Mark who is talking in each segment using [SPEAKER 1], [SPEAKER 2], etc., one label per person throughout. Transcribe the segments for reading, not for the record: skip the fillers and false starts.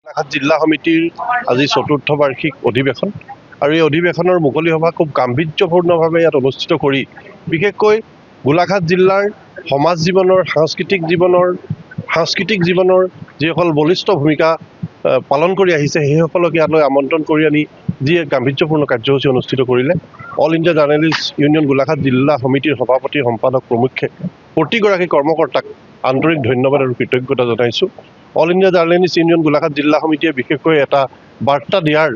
[SPEAKER 1] গোলাঘাট জিলা সমিতিৰ আজি চতুৰ্থ বাৰ্ষিক অধিৱেশন আৰু এই অধিৱেশনৰ মুকলি সভা খুব গাম্ভীৰ্যপূৰ্ণভাৱে ইয়াত অনুষ্ঠিত কৰি বিশেষকৈ গোলাঘাট জিলাৰ সমাজ জীৱনৰ সাংস্কৃতিক জীৱনৰ যিসকল বলিষ্ঠ ভূমিকা পালন কৰি আহিছে সেইসকলক ইয়ালৈ আমন্ত্ৰণ কৰি আনি যি গাম্ভীৰ্যপূৰ্ণ কাৰ্যসূচী অনুষ্ঠিত কৰিলে। All India journalist union Golaghat জিলা সমিতিৰ সভাপতি সম্পাদক প্ৰমুখ্যে প্ৰতিগৰাকী কৰ্মকৰ্তাক আন্তৰিক ধন্যবাদ আৰু কৃতজ্ঞতা জনাইছোঁ। All India journalist union Golaghat জিলা সমিতিয়ে বিশেষকৈ এটা বাৰ্তা দিয়াৰ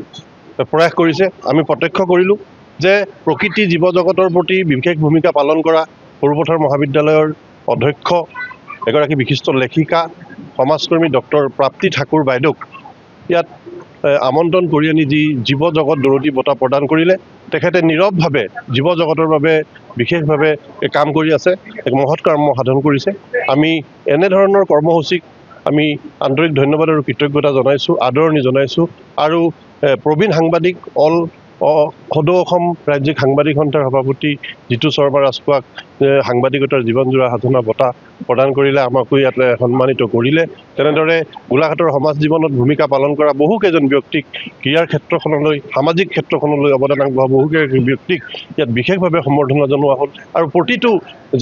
[SPEAKER 1] প্ৰয়াস কৰিছে। আমি প্ৰত্যক্ষ কৰিলোঁ যে প্ৰকৃতি জীৱ জগতৰ প্ৰতি বিশেষ ভূমিকা পালন কৰা সৰুপথাৰ মহাবিদ্যালয়ৰ অধ্যক্ষ এগৰাকী বিশিষ্ট লেখিকা সমাজকৰ্মী ডক্টৰ প্ৰাপ্তি ঠাকুৰ বাইদেউক ইয়াত আমন্ত্ৰণ কৰি আনি যি জীৱ জগত দৰদী বঁটা প্ৰদান কৰিলে। তেখেতে নীৰৱভাৱে জীৱ জগতৰ বাবে বিশেষভাৱে কাম কৰি আছে, এক মহৎ কৰ্ম সাধন কৰিছে। আমি এনেধৰণৰ কৰ্মসূচীক আমি আন্তৰিক ধন্যবাদ আৰু কৃতজ্ঞতা জনাইছোঁ, আদৰণি জনাইছোঁ। আৰু প্ৰবীণ সাংবাদিক সদৌ অসম ৰাজ্যিক সাংবাদিক সন্থাৰ সভাপতি জিতু শৰ্মা ৰাজখোৱাক সাংবাদিকতাৰ জীৱনজোৰা সাধনা বঁটা প্ৰদান কৰিলে, আমাকো ইয়াতে সন্মানিত কৰিলে। তেনেদৰে গোলাঘাটৰ সমাজ জীৱনত ভূমিকা পালন কৰা বহুকেইজন ব্যক্তিক, ক্ৰীড়াৰ ক্ষেত্ৰখনলৈ সামাজিক ক্ষেত্ৰখনলৈ অৱদান আগবঢ়োৱা বহুকেইজন ব্যক্তিক ইয়াত বিশেষভাৱে সম্বৰ্ধনা জনোৱা হ'ল। আৰু প্ৰতিটো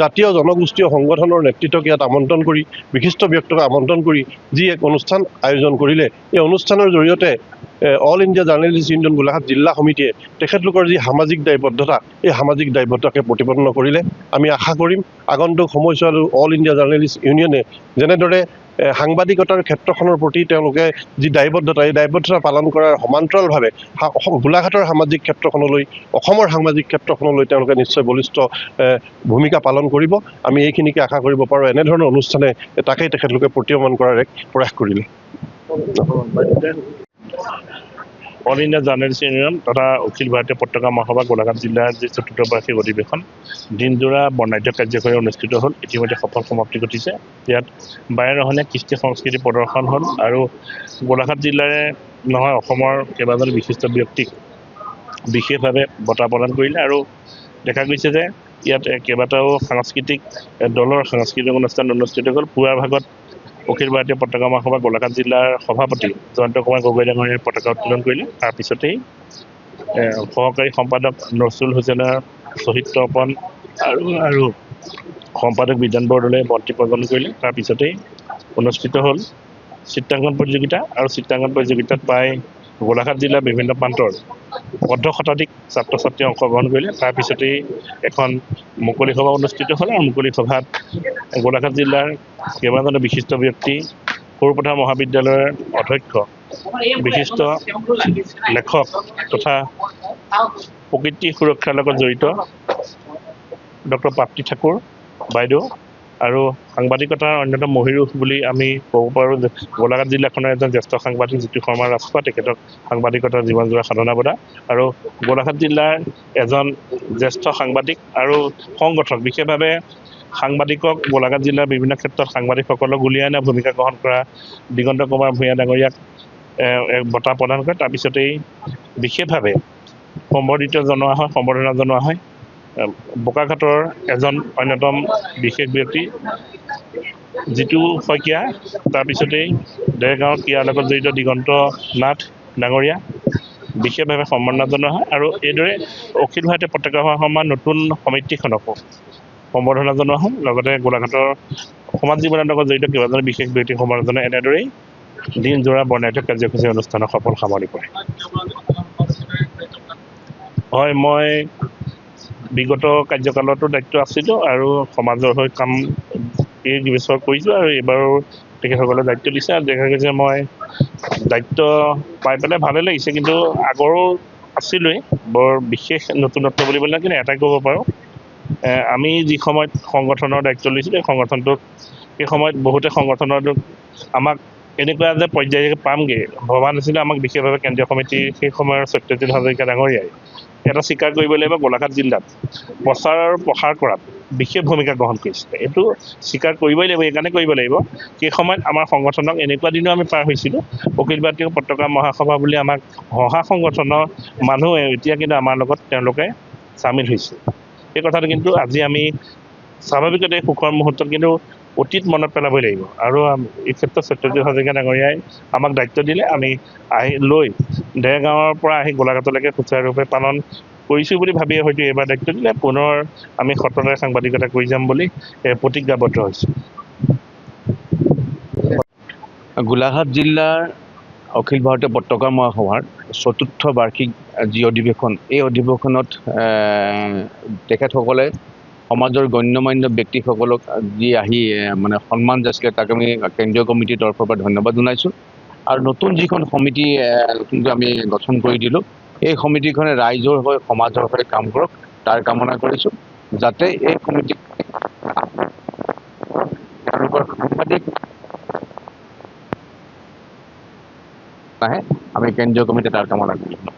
[SPEAKER 1] জাতীয় জনগোষ্ঠীয় সংগঠনৰ নেতৃত্বক ইয়াত আমন্ত্ৰণ কৰি, বিশিষ্ট ব্যক্তিক আমন্ত্ৰণ কৰি যি এক অনুষ্ঠান আয়োজন কৰিলে, এই অনুষ্ঠানৰ জৰিয়তে all India journalist union Golaghat জিলা সমিতিয়ে তেখেতলোকৰ যি সামাজিক দায়বদ্ধতা, এই সামাজিক দায়বদ্ধতাকে প্ৰতিপন্ন কৰিলে। আমি আশা কৰিম আগন্তুক সময়ছোৱাত অল ইণ্ডিয়া জাৰ্নেলিষ্ট ইউনিয়নে যেনেদৰে সাংবাদিকতাৰ ক্ষেত্ৰখনৰ প্ৰতি তেওঁলোকে যি দায়বদ্ধতা, এই দায়বদ্ধতা পালন কৰাৰ সমান্তৰালভাৱে গোলাঘাটৰ সামাজিক ক্ষেত্ৰখনলৈ, অসমৰ সামাজিক ক্ষেত্ৰখনলৈ তেওঁলোকে নিশ্চয় বলিষ্ঠ ভূমিকা পালন কৰিব। আমি এইখিনিকে আশা কৰিব পাৰোঁ। এনেধৰণৰ অনুষ্ঠানে তাকেই তেখেতলোকে প্ৰতীয়মান কৰাৰ এক প্ৰয়াস কৰিলে।
[SPEAKER 2] অল ইণ্ডিয়া জাৰ্নেলিষ্ট ইউনিয়ন তথা অখিল ভাৰতীয় পত্ৰিকা মহাসভা গোলাঘাট জিলাৰ যি চতুৰ্থ বাৰ্ষিক অধিৱেশন দিনজোৰা বৰ্ণাঢ্য কাৰ্যকৰী অনুষ্ঠিত হ'ল। ইতিমধ্যে সফল সমাপ্তি ঘটিছে। ইয়াত বাৰেৰহণীয়া কৃষ্টি সংস্কৃতি প্ৰদৰ্শন হ'ল আৰু গোলাঘাট জিলাৰে নহয় অসমৰ কেইবাজন বিশিষ্ট ব্যক্তিক বিশেষভাৱে বঁটা প্ৰদান কৰিলে। আৰু দেখা গৈছে যে ইয়াত কেইবাটাও সাংস্কৃতিক দলৰ সাংস্কৃতিক অনুষ্ঠান অনুষ্ঠিত হ'ল। পুৱাৰ ভাগত অখিল ভাৰতীয় পতাকা মহাসভা গোলাঘাট জিলাৰ সভাপতি জয়ন্ত কুমাৰ গগৈ ডাঙৰীয়াই পতাকা উত্তোলন কৰিলে। তাৰপিছতেই সহকাৰী সম্পাদক নজৰুল হুছেইনৰ শ্বহীদ তৰ্পণ আৰু সম্পাদক বিধান বৰদলৈয়ে বন্তি প্ৰজ্বলন কৰিলে। তাৰপিছতেই অনুষ্ঠিত হ'ল চিত্ৰাংকন প্ৰতিযোগিতা, আৰু চিত্ৰাংকন প্ৰতিযোগিতাত প্ৰায় গোলাঘাট জিলাৰ বিভিন্ন প্ৰান্তৰ অৰ্ধশতাধিক ছাত্ৰ ছাত্ৰীয়ে অংশগ্ৰহণ কৰিলে। তাৰপিছতেই এখন মুকলি সভা অনুষ্ঠিত হ'ল, আৰু মুকলি সভাত গোলাঘাট জিলাৰ কেইবাজনো বিশিষ্ট ব্যক্তি, সৰুপথাৰ মহাবিদ্যালয়ৰ অধ্যক্ষ, বিশিষ্ট লেখক তথা প্ৰকৃতি সুৰক্ষাৰ লগত জড়িত ডক্টৰ প্ৰাপ্তি ঠাকুৰ বাইদেউ আৰু সাংবাদিকতাৰ অন্যতম মহিৰুহ বুলি আমি ক'ব পাৰোঁ যে গোলাঘাট জিলাখনৰ এজন জ্যেষ্ঠ সাংবাদিক জিতু শৰ্মা ৰাজখোৱা, তেখেতক সাংবাদিকতাৰ জীৱনজোৰা সাধনা বঁটা, আৰু গোলাঘাট জিলাৰ এজন জ্যেষ্ঠ সাংবাদিক আৰু সংগঠক, বিশেষভাৱে সাংবাদিকক গোলাঘাট জিলাৰ বিভিন্ন ক্ষেত্ৰত সাংবাদিকসকলক উলিয়াই অনা ভূমিকা গ্ৰহণ কৰা দিগন্ত কুমাৰ ভূঞা ডাঙৰীয়াক বঁটা প্ৰদান কৰে। তাৰপিছতেই বিশেষভাৱে সম্বৰ্ধনা জনোৱা হয় বোকাঘাটৰ এজন অন্যতম বিশেষ ব্যক্তি জিতু শইকীয়া, তাৰপিছতেই দেৰগাঁৱত ক্ৰীড়াৰ লগত জড়িত দিগন্ত নাথ ডাঙৰীয়া বিশেষভাৱে সম্বৰ্ধনা জনোৱা হয়। আৰু এইদৰে অখিল ভাৰতীয় পতাকা মহাসভাৰ নতুন সমিতিখনকো সম্বৰ্ধনা জনোৱা হয়। লগতে গোলাঘাটৰ সমাজ জীৱনৰ লগত জড়িত কেইবাজন বিশেষ ব্যক্তিক সম্বৰ্ধনা এনেদৰেই দিনজোৰা বৰ্ণাঢ্য কাৰ্যসূচী অনুষ্ঠানৰ সফল সামৰণি পৰে। হয়, মই বিগত কাৰ্যকালতো দায়িত্ব আছিলোঁ আৰু সমাজৰ হৈ কাম এই বছৰ কৰিছোঁ, আৰু এইবাৰো তেখেতসকলে দায়িত্ব দিছে। আৰু দেখা গৈছে মই দায়িত্ব পাই পেলাই ভালেই লাগিছে, কিন্তু আগৰো আছিলোঁৱেই, বৰ বিশেষ নতুনত্ব বুলিবলৈ কিন্তু এটাই ক'ব পাৰোঁ, আমি যি সময়ত সংগঠনৰ দায়িত্ব লৈছিলোঁ এই সংগঠনটোক সেই সময়ত বহুতে সংগঠনটোক আমাক এনেকুৱা যে পৰ্যায় পামগৈ ভবা নাছিলে। আমাক বিশেষভাৱে কেন্দ্ৰীয় সমিতিৰ সেই সময়ৰ সত্যজিৎ হাজৰিকা ডাঙৰীয়াই এটা স্বীকাৰ কৰিব লাগিব, গোলাঘাট জিলাত প্ৰচাৰ আৰু প্ৰসাৰ কৰাত বিশেষ ভূমিকা গ্ৰহণ কৰিছিলে। এইটো স্বীকাৰ কৰিবই লাগিব। এইকাৰণে কৰিব লাগিব সেই সময়ত আমাৰ সংগঠনক এনেকুৱা দিনো আমি পাৰ হৈছিলোঁ, অখিল ভাৰতীয় পতাকা মহাসভা বুলি আমাক হহা সংগঠনৰ মানুহ এতিয়া কিন্তু আমাৰ লগত তেওঁলোকে চামিল হৈছে। এই কথাটো কিন্তু আজি আমি স্বাভাৱিকতে সুখৰ মুহূৰ্তত কিন্তু অতীত মনত পেলাবই লাগিব আৰু এই ক্ষেত্ৰত সত্যজিৎ হাজৰিকা ডাঙৰীয়াই আমাক দায়িত্ব দিলে আমি লৈ দেৰগাঁৱৰ পৰা আহি গোলাঘাটলৈকে সুচাৰুৰূপে পালন কৰিছোঁ বুলি ভাবিয়ে হয়তো এইবাৰ দায়িত্ব দিলে পুনৰ আমি সততাৰে সাংবাদিকতা কৰি যাম বুলি প্ৰতিজ্ঞাবদ্ধ হৈছোঁ।
[SPEAKER 3] গোলাঘাট জিলাৰ অখিল ভাৰতীয় পত্ৰকাৰ মহাসভাৰ ৪ৰ্থ বাৰ্ষিক যি অধিৱেশন, এই অধিৱেশনত তেখেতসকলে সমাজৰ গণ্যমান্য ব্যক্তিসকলক যি আহি মানে সন্মান যাচিলে, তাক আমি কেন্দ্ৰীয় কমিটিৰ তৰফৰ পৰা ধন্যবাদ জনাইছোঁ। আৰু নতুন যিখন সমিতি নতুনকৈ আমি গঠন কৰি দিলোঁ, এই সমিতিখনে ৰাইজৰ হৈ সমাজৰ হৈ কাম কৰক, তাৰ কামনা কৰিছোঁ। যাতে এই সমিতি তেওঁলোকৰ সাংবাদিক নাহে, আমি কেন্দ্ৰীয় কমিটি তাৰ কামনা কৰিছোঁ।